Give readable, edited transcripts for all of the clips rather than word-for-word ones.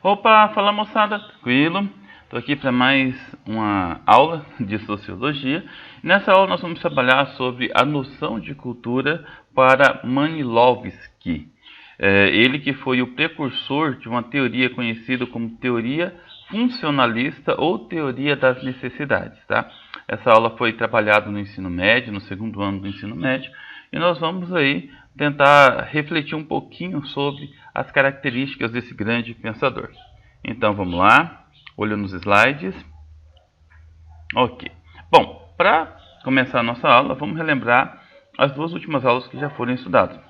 Opa, fala moçada, tranquilo? Estou aqui para mais uma aula de Sociologia. Nessa aula nós vamos trabalhar sobre a noção de cultura para Manilovski. Ele que foi o precursor de uma teoria conhecida como teoria funcionalista ou teoria das necessidades. Tá? Essa aula foi trabalhada no ensino médio, no segundo ano do ensino médio, e nós vamos aí tentar refletir um pouquinho sobre as características desse grande pensador. Então vamos lá, olho nos slides. Ok. Bom, para começar a nossa aula, vamos relembrar as duas últimas aulas que já foram estudadas.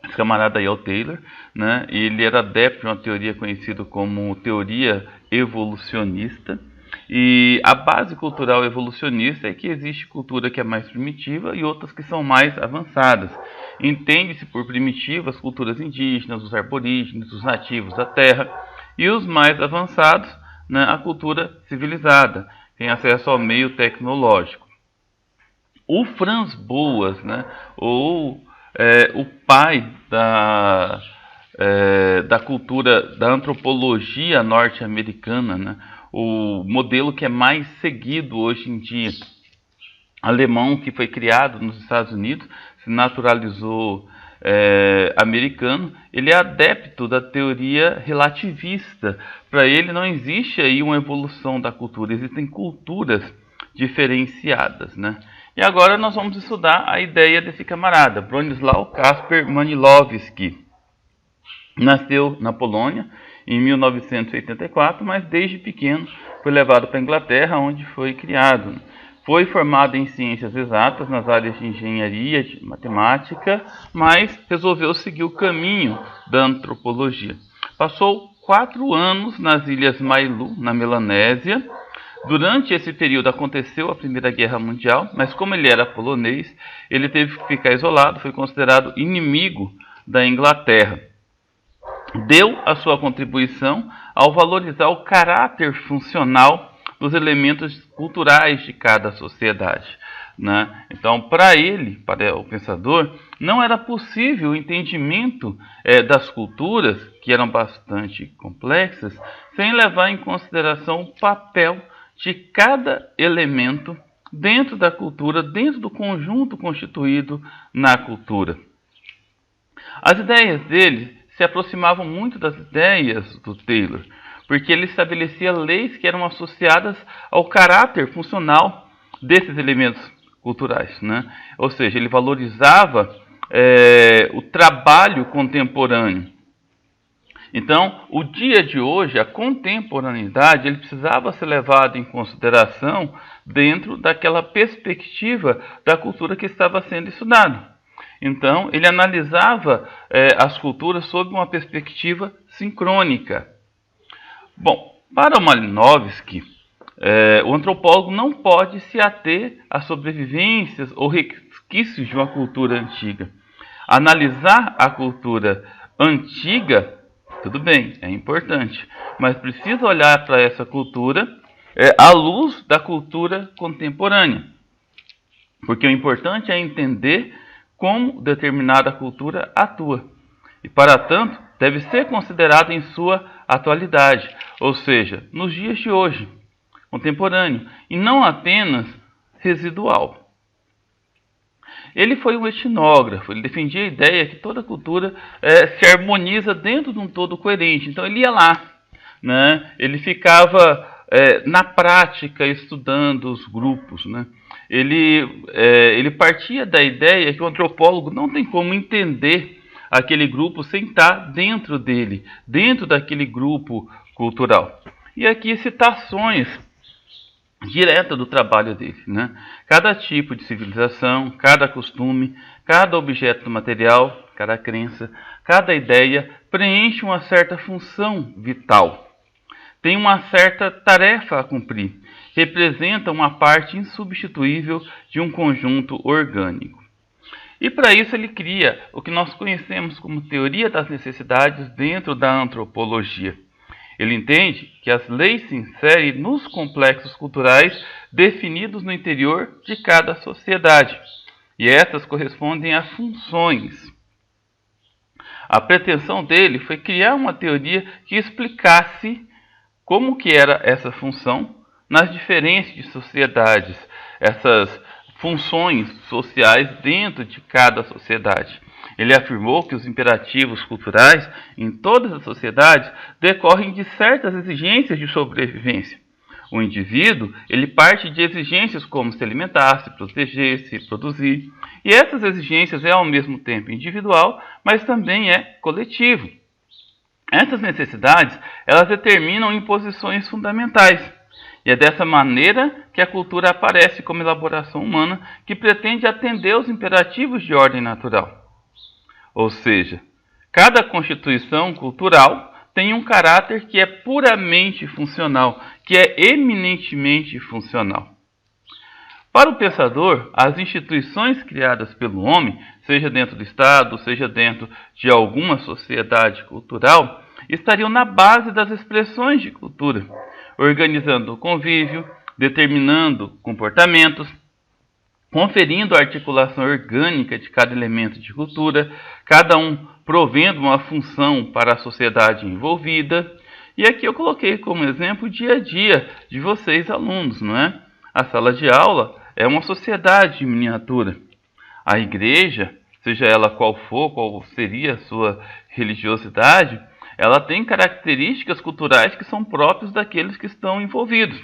Esse camarada aí é o Taylor, né? Ele era adepto de uma teoria conhecida como teoria evolucionista. E a base cultural evolucionista é que existe cultura que é mais primitiva e outras que são mais avançadas. Entende-se por primitivas culturas indígenas, os aborígenes, os nativos da terra, e os mais avançados, né, a cultura civilizada, tem acesso ao meio tecnológico. O Franz Boas, né, ou o pai da cultura, da antropologia norte-americana, né, o modelo que é mais seguido hoje em dia, alemão, que foi criado nos Estados Unidos, se naturalizou americano, ele é adepto da teoria relativista. Para ele não existe aí uma evolução da cultura, existem culturas diferenciadas, né? E agora nós vamos estudar a ideia desse camarada, Bronisław Kasper Manilovski. Nasceu na Polônia em 1984, mas desde pequeno foi levado para a Inglaterra, onde foi criado. Foi formado em ciências exatas nas áreas de engenharia, de matemática, mas resolveu seguir o caminho da antropologia. Passou 4 anos nas Ilhas Maelu, na Melanésia. Durante esse período aconteceu a Primeira Guerra Mundial, mas como ele era polonês, ele teve que ficar isolado, foi considerado inimigo da Inglaterra. Deu a sua contribuição ao valorizar o caráter funcional dos elementos culturais de cada sociedade, né? Então, para ele, para o pensador, não era possível o entendimento das culturas, que eram bastante complexas, sem levar em consideração o papel de cada elemento dentro da cultura, dentro do conjunto constituído na cultura. As ideias dele se aproximavam muito das ideias do Taylor, porque ele estabelecia leis que eram associadas ao caráter funcional desses elementos culturais, né? Ou seja, ele valorizava o trabalho contemporâneo. Então, o dia de hoje, a contemporaneidade, ele precisava ser levado em consideração dentro daquela perspectiva da cultura que estava sendo estudada. Então, ele analisava as culturas sob uma perspectiva sincrônica. Bom, para o Malinowski, o antropólogo não pode se ater a sobrevivências ou resquícios de uma cultura antiga. Analisar a cultura antiga, tudo bem, é importante, mas precisa olhar para essa cultura à luz da cultura contemporânea. Porque o importante é entender como determinada cultura atua. E, para tanto, deve ser considerada em sua atualidade, ou seja, nos dias de hoje, contemporâneo, e não apenas residual. Ele foi um etnógrafo, ele defendia a ideia que toda cultura se harmoniza dentro de um todo coerente. Então ele ia lá, né? Ele ficava na prática estudando os grupos, né? Ele partia da ideia que o antropólogo não tem como entender aquele grupo sem estar dentro dele, dentro daquele grupo cultural. E aqui citações diretas do trabalho dele, né? Cada tipo de civilização, cada costume, cada objeto material, cada crença, cada ideia preenche uma certa função vital. Tem uma certa tarefa a cumprir, representa uma parte insubstituível de um conjunto orgânico. E para isso ele cria o que nós conhecemos como teoria das necessidades dentro da antropologia. Ele entende que as leis se inserem nos complexos culturais definidos no interior de cada sociedade, e essas correspondem a funções. A pretensão dele foi criar uma teoria que explicasse como que era essa função nas diferentes sociedades, essas funções sociais dentro de cada sociedade. Ele afirmou que os imperativos culturais em todas as sociedades decorrem de certas exigências de sobrevivência. O indivíduo, ele parte de exigências como se alimentar, se proteger, se produzir. E essas exigências é ao mesmo tempo individual, mas também é coletivo. Essas necessidades, elas determinam imposições fundamentais. E é dessa maneira que a cultura aparece como elaboração humana que pretende atender aos imperativos de ordem natural. Ou seja, cada constituição cultural tem um caráter que é puramente funcional, que é eminentemente funcional. Para o pensador, as instituições criadas pelo homem, seja dentro do Estado, seja dentro de alguma sociedade cultural, estariam na base das expressões de cultura, organizando o convívio, determinando comportamentos, conferindo a articulação orgânica de cada elemento de cultura, cada um provendo uma função para a sociedade envolvida. E aqui eu coloquei como exemplo o dia a dia de vocês, alunos, não é? A sala de aula é uma sociedade em miniatura. A igreja, seja ela qual for, qual seria a sua religiosidade, ela tem características culturais que são próprias daqueles que estão envolvidos.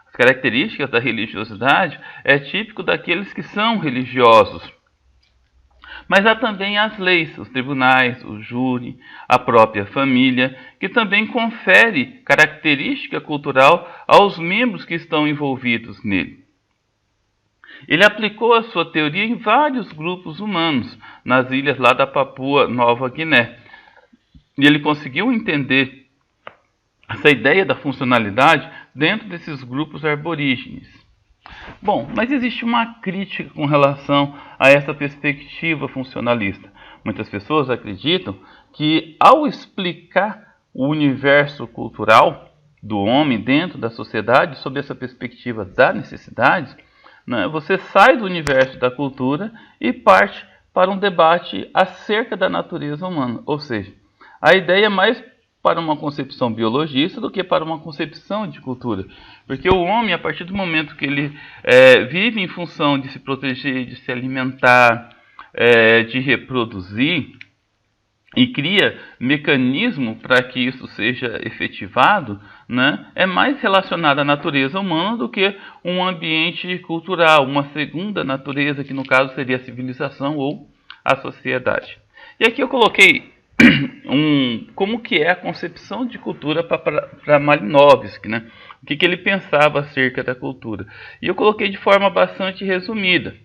As características da religiosidade é típico daqueles que são religiosos. Mas há também as leis, os tribunais, o júri, a própria família, que também confere característica cultural aos membros que estão envolvidos nele. Ele aplicou a sua teoria em vários grupos humanos, nas ilhas lá da Papua Nova Guiné. E ele conseguiu entender essa ideia da funcionalidade dentro desses grupos aborígenes. Bom, mas existe uma crítica com relação a essa perspectiva funcionalista. Muitas pessoas acreditam que, ao explicar o universo cultural do homem dentro da sociedade, sob essa perspectiva da necessidade, né, você sai do universo da cultura e parte para um debate acerca da natureza humana. Ou seja, a ideia é mais para uma concepção biologista do que para uma concepção de cultura. Porque o homem, a partir do momento que ele vive em função de se proteger, de se alimentar, de reproduzir, e cria mecanismo para que isso seja efetivado, né, é mais relacionado à natureza humana do que um ambiente cultural, uma segunda natureza, que no caso seria a civilização ou a sociedade. E aqui eu coloquei como que é a concepção de cultura para Malinowski, né? O que ele pensava acerca da cultura. E eu coloquei de forma bastante resumida.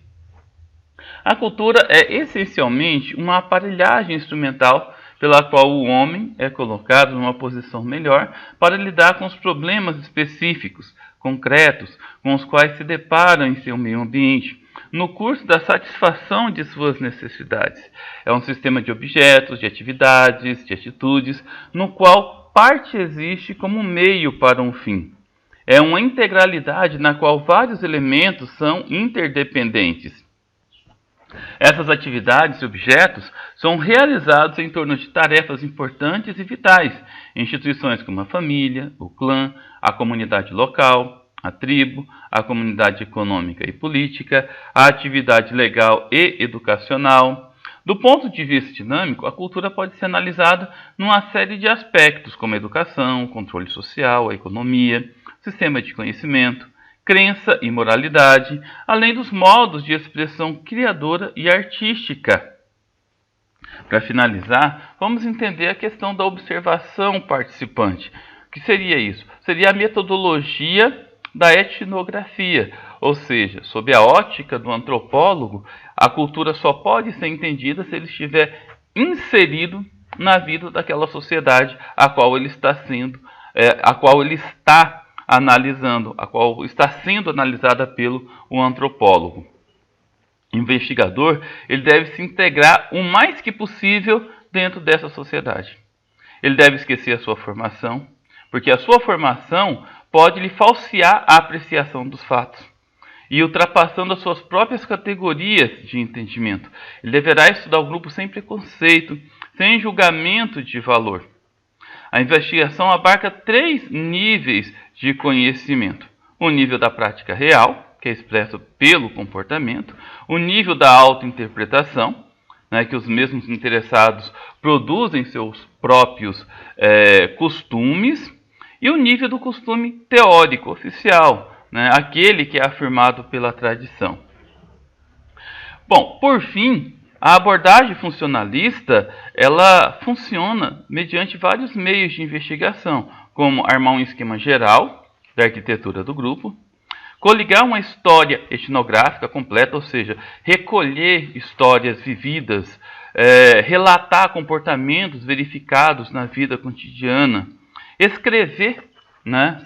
A cultura é essencialmente uma aparelhagem instrumental pela qual o homem é colocado numa posição melhor para lidar com os problemas específicos, concretos, com os quais se deparam em seu meio ambiente, no curso da satisfação de suas necessidades. É um sistema de objetos, de atividades, de atitudes, no qual parte existe como meio para um fim. É uma integralidade na qual vários elementos são interdependentes. Essas atividades e objetos são realizados em torno de tarefas importantes e vitais, em instituições como a família, o clã, a comunidade local, a tribo, a comunidade econômica e política, a atividade legal e educacional. Do ponto de vista dinâmico, a cultura pode ser analisada numa série de aspectos, como a educação, o controle social, a economia, sistema de conhecimento, crença e moralidade, além dos modos de expressão criadora e artística. Para finalizar, vamos entender a questão da observação participante. O que seria isso? Seria a metodologia da etnografia, ou seja, sob a ótica do antropólogo, a cultura só pode ser entendida se ele estiver inserido na vida daquela sociedade a qual ele está analisando, a qual está sendo analisada pelo antropólogo. O investigador, ele deve se integrar o mais que possível dentro dessa sociedade. Ele deve esquecer a sua formação, porque a sua formação pode lhe falsear a apreciação dos fatos e ultrapassando as suas próprias categorias de entendimento. Ele deverá estudar o grupo sem preconceito, sem julgamento de valor. A investigação abarca 3 níveis de conhecimento: o nível da prática real, que é expresso pelo comportamento; o nível da autointerpretação, que os mesmos interessados produzem seus próprios costumes; e o nível do costume teórico, oficial, aquele que é afirmado pela tradição. Bom, por fim, a abordagem funcionalista, ela funciona mediante vários meios de investigação, como armar um esquema geral da arquitetura do grupo, coligar uma história etnográfica completa, ou seja, recolher histórias vividas, relatar comportamentos verificados na vida cotidiana, escrever,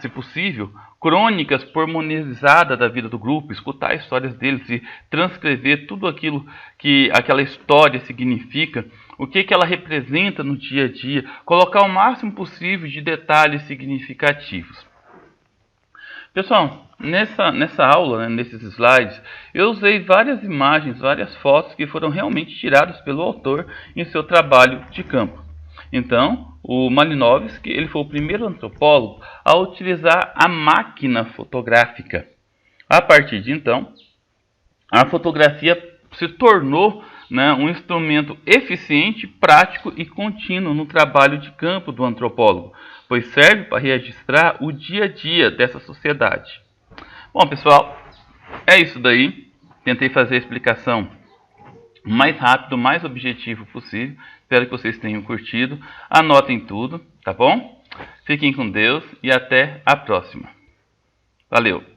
se possível, crônicas pormenorizadas da vida do grupo, escutar histórias deles e transcrever tudo aquilo que aquela história significa, o que ela representa no dia a dia, colocar o máximo possível de detalhes significativos. Pessoal, nessa aula, nesses slides, eu usei várias imagens, várias fotos que foram realmente tiradas pelo autor em seu trabalho de campo. Então, o Malinowski, ele foi o primeiro antropólogo a utilizar a máquina fotográfica. A partir de então, a fotografia se tornou um instrumento eficiente, prático e contínuo no trabalho de campo do antropólogo, pois serve para registrar o dia a dia dessa sociedade. Bom, pessoal, é isso daí. Tentei fazer a explicação o mais rápido, o mais objetivo possível. Espero que vocês tenham curtido. Anotem tudo, tá bom? Fiquem com Deus e até a próxima. Valeu!